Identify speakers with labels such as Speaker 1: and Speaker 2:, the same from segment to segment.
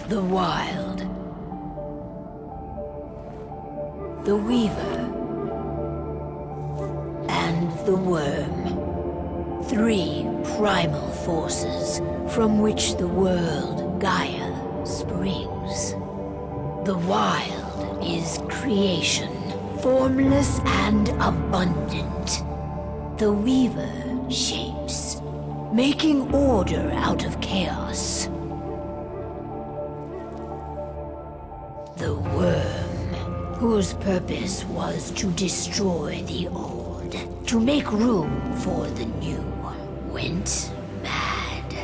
Speaker 1: The Wild. The Weaver. And the Worm. 3 primal forces from which the world, Gaia, springs. The Wild is creation, formless and abundant. The Weaver shapes, making order out of chaos. The Worm, whose purpose was to destroy the old, to make room for the new, went mad.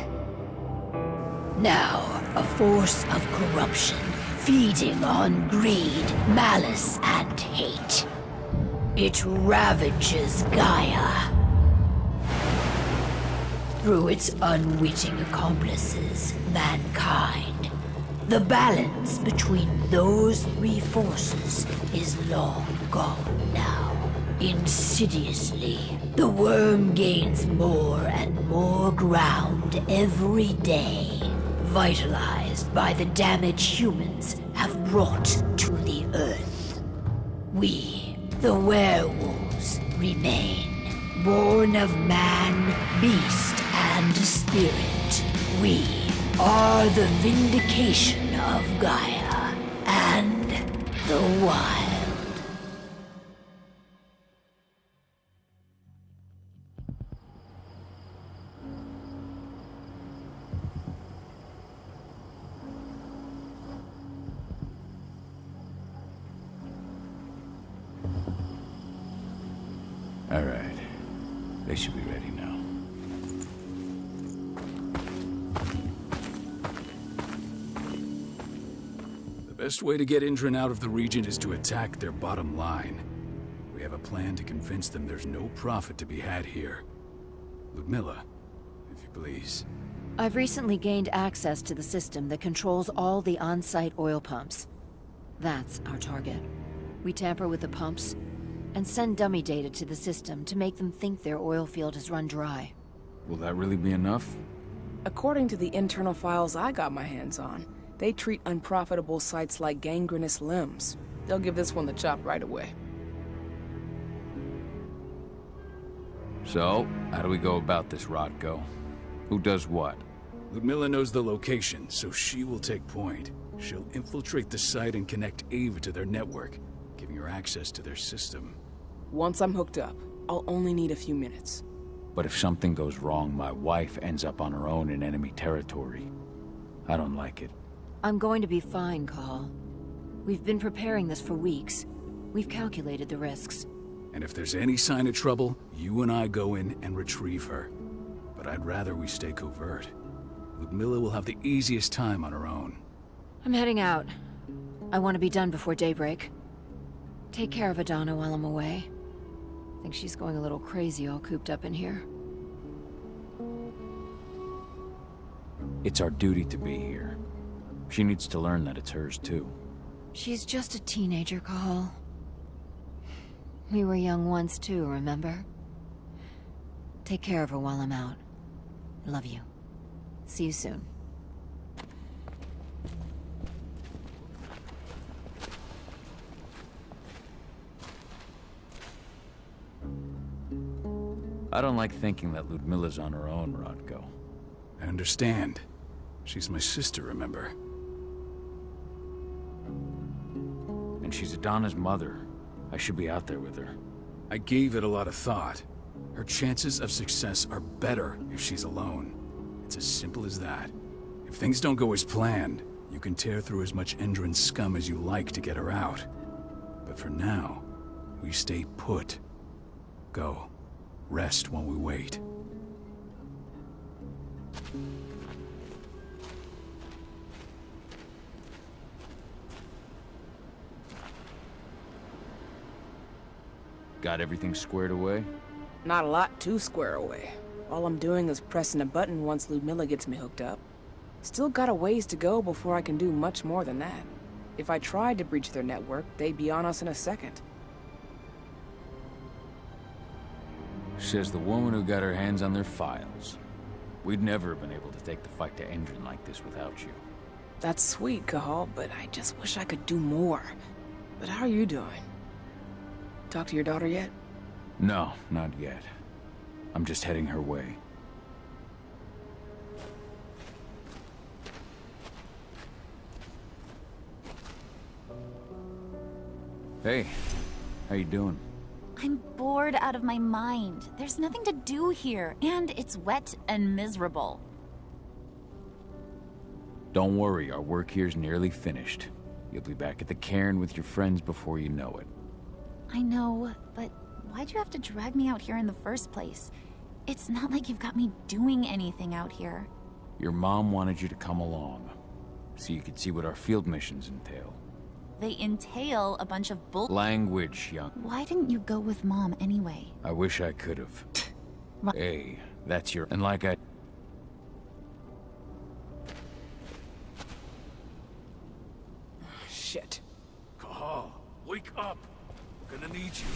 Speaker 1: Now, a force of corruption, feeding on greed, malice, and hate. It ravages Gaia. Through its unwitting accomplices, mankind, the balance between those 3 forces is long gone now. Insidiously, the Worm gains more and more ground every day, vitalized by the damage humans have brought to the Earth. We, the werewolves, remain, born of man, beast, and spirit. We are the vindication of Gaia and the Wild.
Speaker 2: All right. They should be ready now.
Speaker 3: The best way to get Indran out of the region is to attack their bottom line. We have a plan to convince them there's no profit to be had here. Ludmilla, if you please.
Speaker 4: I've recently gained access to the system that controls all the on-site oil pumps. That's our target. We tamper with the pumps and send dummy data to the system to make them think their oil field has run dry.
Speaker 2: Will that really be enough?
Speaker 5: According to the internal files I got my hands on, they treat unprofitable sites like gangrenous limbs. They'll give this one the chop right away.
Speaker 2: So, how do we go about this, Rodko? Who does what?
Speaker 3: Ludmilla knows the location, so she will take point. She'll infiltrate the site and connect Ava to their network, giving her access to their system.
Speaker 5: Once I'm hooked up, I'll only need a few minutes.
Speaker 2: But if something goes wrong, my wife ends up on her own in enemy territory. I don't like it.
Speaker 4: I'm going to be fine, Cahal. We've been preparing this for weeks. We've calculated the risks.
Speaker 3: And if there's any sign of trouble, you and I go in and retrieve her. But I'd rather we stay covert. Ludmilla will have the easiest time on her own.
Speaker 4: I'm heading out. I want to be done before daybreak. Take care of Adana while I'm away. I think she's going a little crazy all cooped up in here.
Speaker 2: It's our duty to be here. She needs to learn that it's hers too.
Speaker 4: She's just a teenager, Cahal. We were young once too, remember? Take care of her while I'm out. Love you. See you soon.
Speaker 2: I don't like thinking that Ludmilla's on her own, Rodko.
Speaker 3: I understand. She's my sister, remember?
Speaker 2: And she's Adana's mother. I should be out there with her.
Speaker 3: I gave it a lot of thought. Her chances of success are better if she's alone. It's as simple as that. If things don't go as planned, you can tear through as much Indran scum as you like to get her out. But for now, we stay put. Go. Rest while we wait.
Speaker 2: Got everything squared away?
Speaker 5: Not a lot to square away. All I'm doing is pressing a button once Ludmilla gets me hooked up. Still got a ways to go before I can do much more than that. If I tried to breach their network, they'd be on us in a second.
Speaker 2: Says the woman who got her hands on their files. We'd never have been able to take the fight to Indran like this without you.
Speaker 5: That's sweet, Cahal, but I just wish I could do more. But how are you doing? Talk to your daughter yet?
Speaker 2: No, not yet. I'm just heading her way. Hey, how you doing?
Speaker 6: I'm bored out of my mind. There's nothing to do here, and it's wet and miserable.
Speaker 2: Don't worry, our work here's nearly finished. You'll be back at the cairn with your friends before you know it.
Speaker 6: I know, but why'd you have to drag me out here in the first place? It's not like you've got me doing anything out here.
Speaker 2: Your mom wanted you to come along, so you could see what our field missions entail.
Speaker 6: They entail a bunch of bull-
Speaker 2: Language, young.
Speaker 6: Why didn't you go with Mom anyway?
Speaker 2: I wish I could have.
Speaker 6: Ru-
Speaker 2: Hey, that's your... And like I...
Speaker 5: Shit.
Speaker 3: Cahal, wake up! We're gonna need you.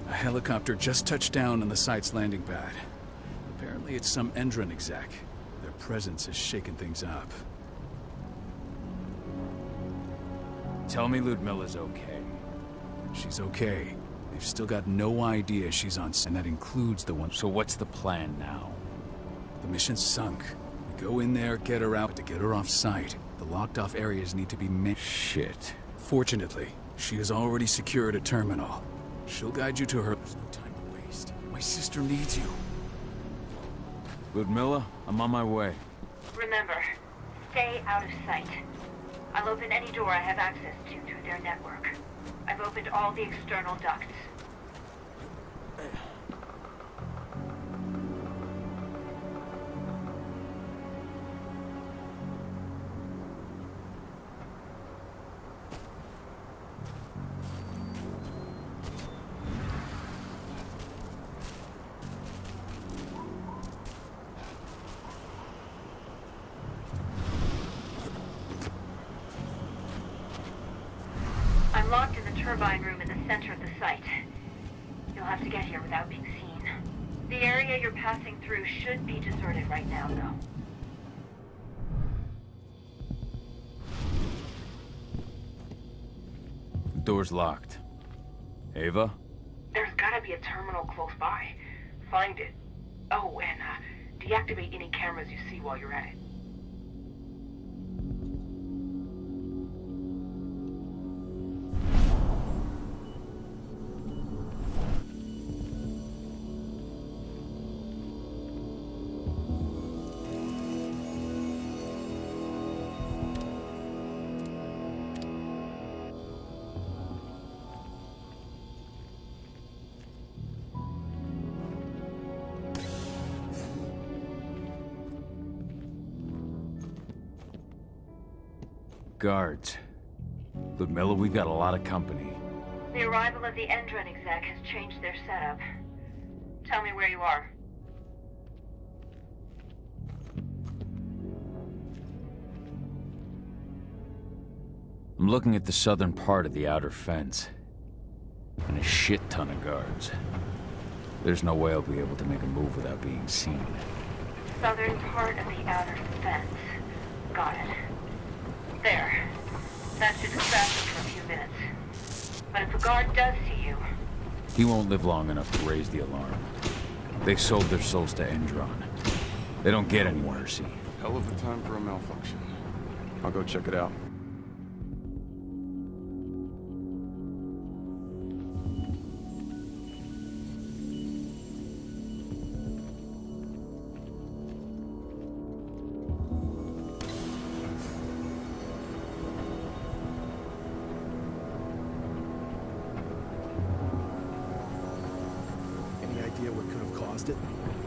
Speaker 3: A helicopter just touched down on the site's landing pad. Apparently it's some Endron exec. Their presence has shaken things up.
Speaker 2: Tell me Ludmilla's okay.
Speaker 3: She's okay. They've still got no idea she's on, and that includes the one.
Speaker 2: So what's the plan now?
Speaker 3: The mission's sunk. We go in there, get her out. To get her off site, the locked off areas need to be
Speaker 2: Shit.
Speaker 3: Fortunately, she has already secured a terminal. She'll guide you to her. There's no time to waste. My sister needs you.
Speaker 2: Ludmilla, I'm on my way.
Speaker 1: Remember, stay out of sight. I'll open any door I have access to through their network. I've opened all the external ducts. I'm locked in the turbine room in the center of the site. You'll have to get here without being seen. The area you're passing through should be deserted right now, though.
Speaker 2: The door's locked. Ava?
Speaker 1: There's gotta be a terminal close by. Find it. Oh, and deactivate any cameras you see while you're at it.
Speaker 2: Guards. Ludmilla, we've got a lot of company.
Speaker 1: The arrival of the Endron exec has changed their setup. Tell me where you are.
Speaker 2: I'm looking at the southern part of the outer fence. And a shit ton of guards. There's no way I'll be able to make a move without being seen.
Speaker 1: Southern part of the outer fence. Got it. There. That should distract them for a few minutes. But if a guard does see you...
Speaker 2: He won't live long enough to raise the alarm. They sold their souls to Endron. They don't get any mercy.
Speaker 7: Hell of a time for a malfunction. I'll go check it out.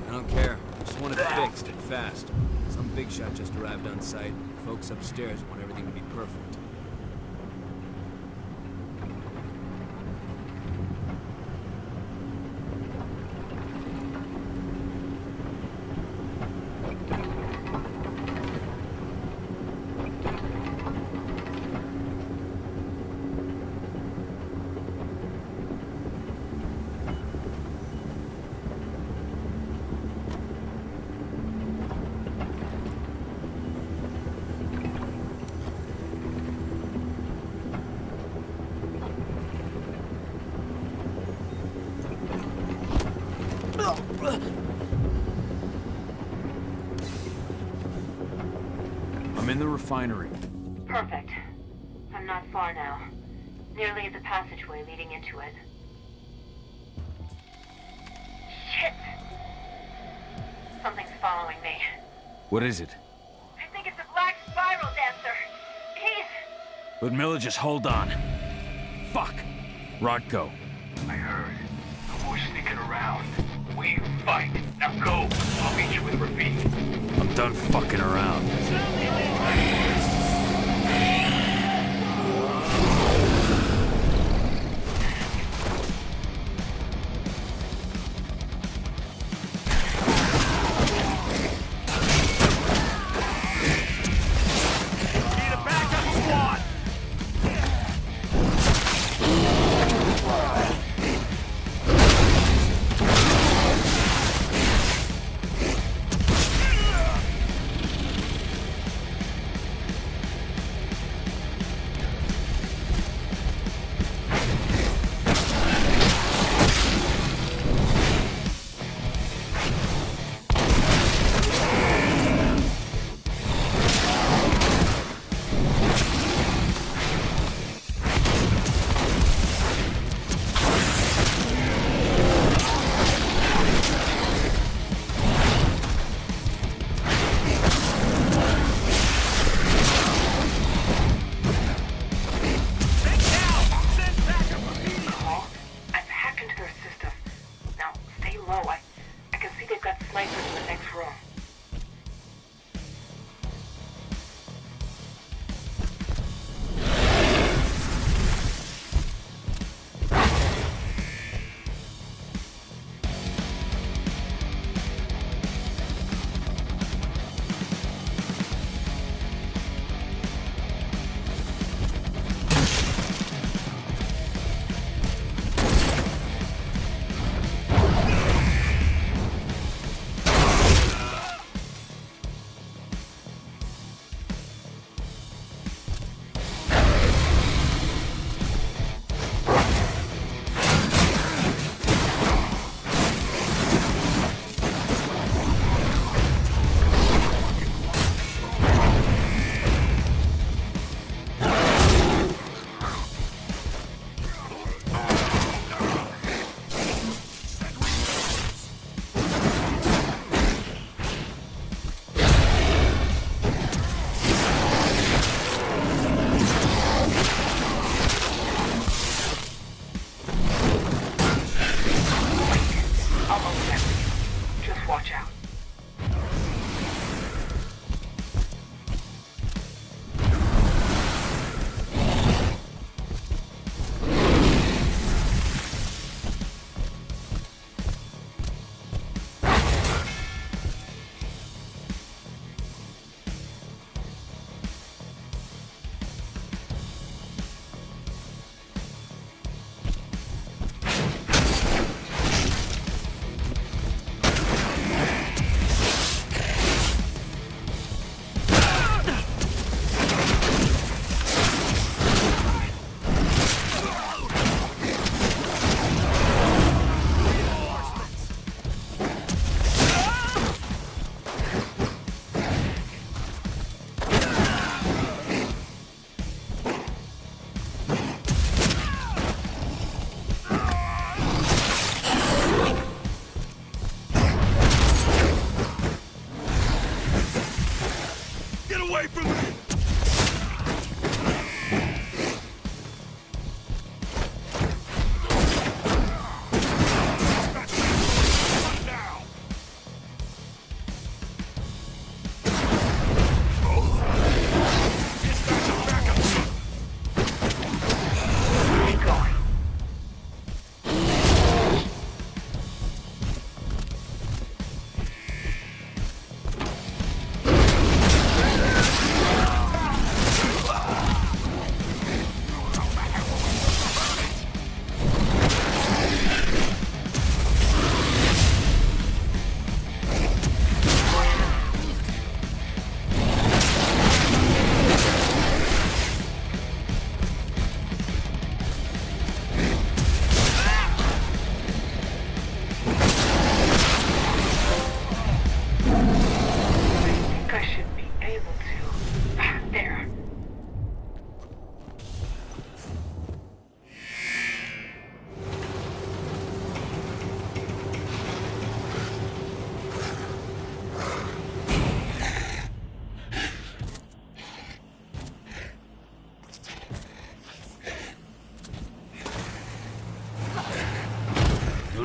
Speaker 8: I don't care. Just want it fixed and fast. Some big shot just arrived on site. Folks upstairs want everything to be perfect.
Speaker 2: I'm in the refinery.
Speaker 1: Perfect. I'm not far now. Nearly at the passageway leading into it. Shit! Something's following me.
Speaker 2: What is it?
Speaker 1: I think it's a black spiral dancer. He's...
Speaker 2: Ludmilla, just hold on. Fuck. Rodko.
Speaker 9: I heard. No more sneaking around. We fight. Now go. I'll meet you with Rafik.
Speaker 2: I'm done fucking around.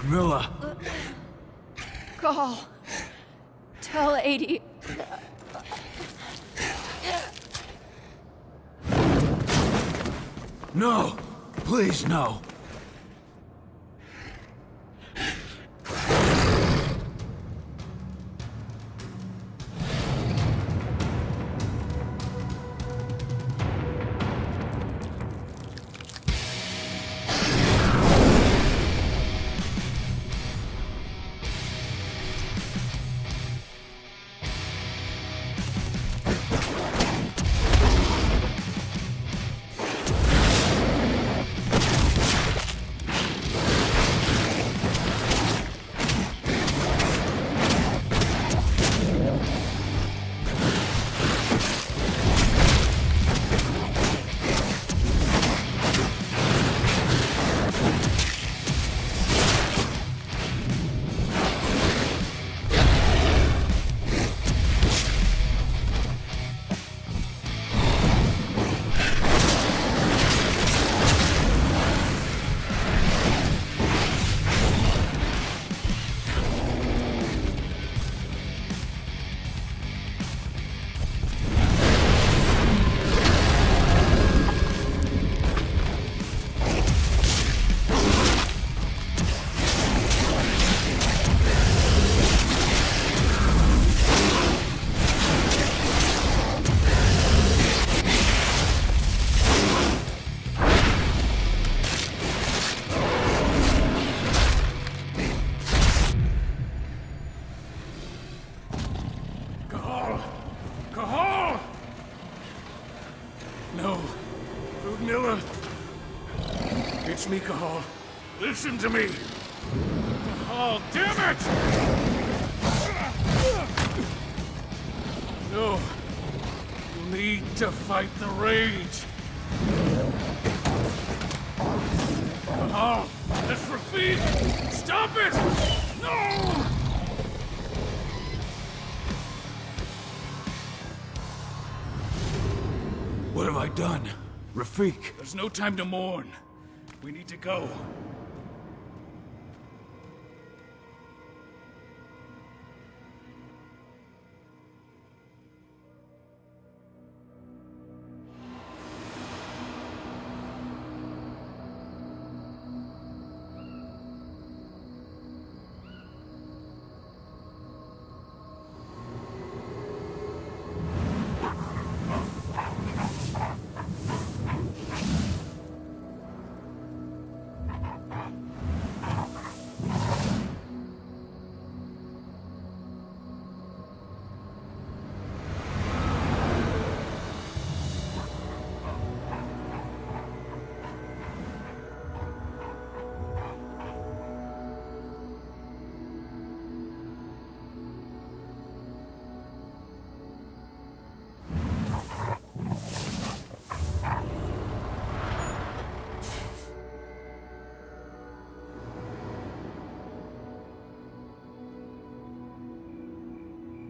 Speaker 2: Ludmilla!
Speaker 4: Cahal. Tell 80.
Speaker 2: No! Please, no!
Speaker 3: Cahal! No. Ludmilla. It's me, Cahal. Listen to me. Cahal, damn it! No. You need to fight the rage. Cahal, that's Rafik! Stop it! No!
Speaker 2: What have I done? Rafik!
Speaker 3: There's no time to mourn. We need to go.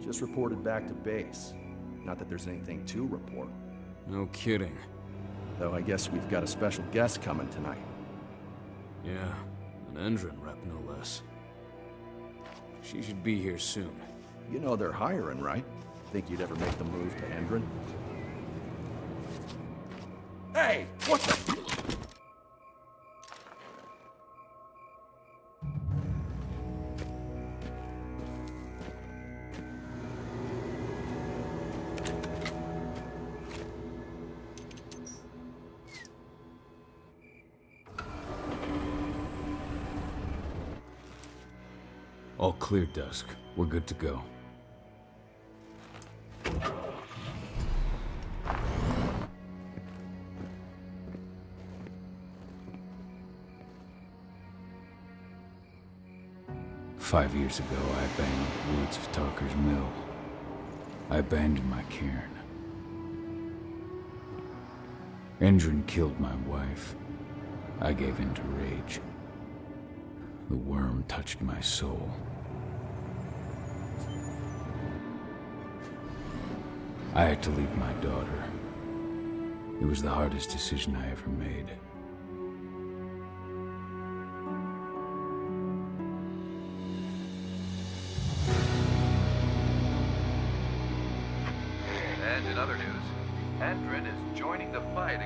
Speaker 10: Just reported back to base. Not that there's anything to report.
Speaker 8: No kidding.
Speaker 10: Though I guess we've got a special guest coming tonight.
Speaker 8: Yeah, an Endron rep no less. She should be here soon.
Speaker 10: You know they're hiring, right? Think you'd ever make the move to Endron? Hey! What the...
Speaker 2: All clear, Dusk. We're good to go. Five years ago, I abandoned the woods of Talker's Mill. I abandoned my cairn. Endron killed my wife. I gave in to rage. The worm touched my soul. I had to leave my daughter. It was the hardest decision I ever made.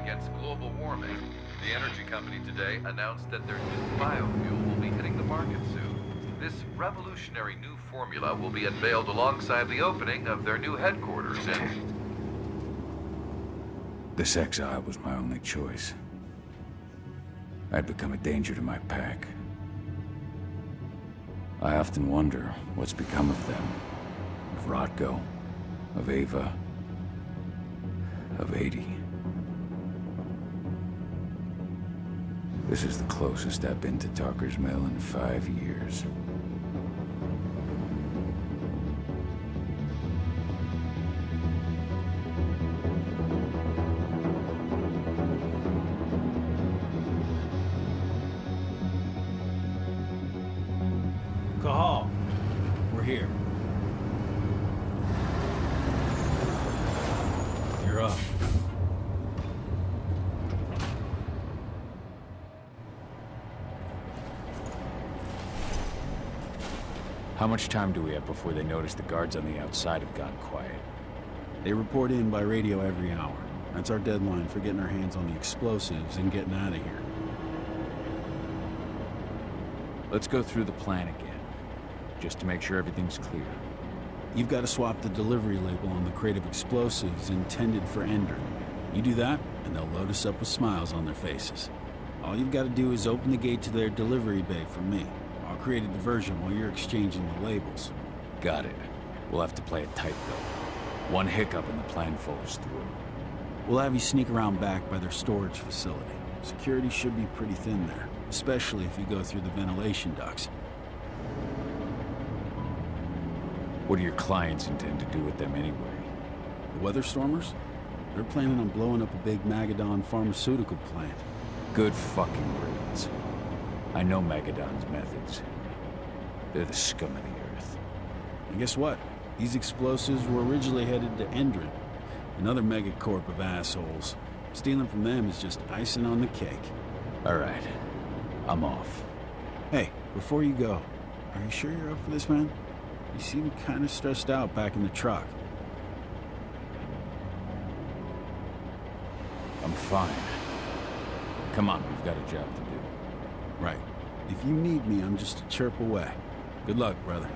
Speaker 11: against global warming. The energy company today announced that their new biofuel will be hitting the market soon. This revolutionary new formula will be unveiled alongside the opening of their new headquarters in...
Speaker 2: This exile was my only choice. I'd become a danger to my pack. I often wonder what's become of them. Of Rodko, of Ava, of 80. This is the closest I've been to Talker's Mill in 5 years.
Speaker 3: Cahal, we're here. You're up.
Speaker 2: How much time do we have before they notice the guards on the outside have gone quiet?
Speaker 12: They report in by radio every hour. That's our deadline for getting our hands on the explosives and getting out of here.
Speaker 2: Let's go through the plan again, just to make sure everything's clear.
Speaker 12: You've got to swap the delivery label on the crate of explosives intended for Ender. You do that, and they'll load us up with smiles on their faces. All you've got to do is open the gate to their delivery bay for me. I'll create a diversion while you're exchanging the labels.
Speaker 2: Got it. We'll have to play it tight, though. One hiccup and the plan falls through.
Speaker 12: We'll have you sneak around back by their storage facility. Security should be pretty thin there, especially if you go through the ventilation ducts.
Speaker 2: What do your clients intend to do with them anyway?
Speaker 12: The Weatherstormers? They're planning on blowing up a big Magadon pharmaceutical plant.
Speaker 2: Good fucking riddance. I know Magadon's methods. They're the scum of the earth.
Speaker 12: And guess what? These explosives were originally headed to Endron, another megacorp of assholes. Stealing from them is just icing on the cake.
Speaker 2: All right. I'm off.
Speaker 12: Hey, before you go, are you sure you're up for this, man? You seem kind of stressed out back in the truck.
Speaker 2: I'm fine. Come on, we've got a job to do.
Speaker 12: Right. If you need me, I'm just a chirp away. Good luck, brother.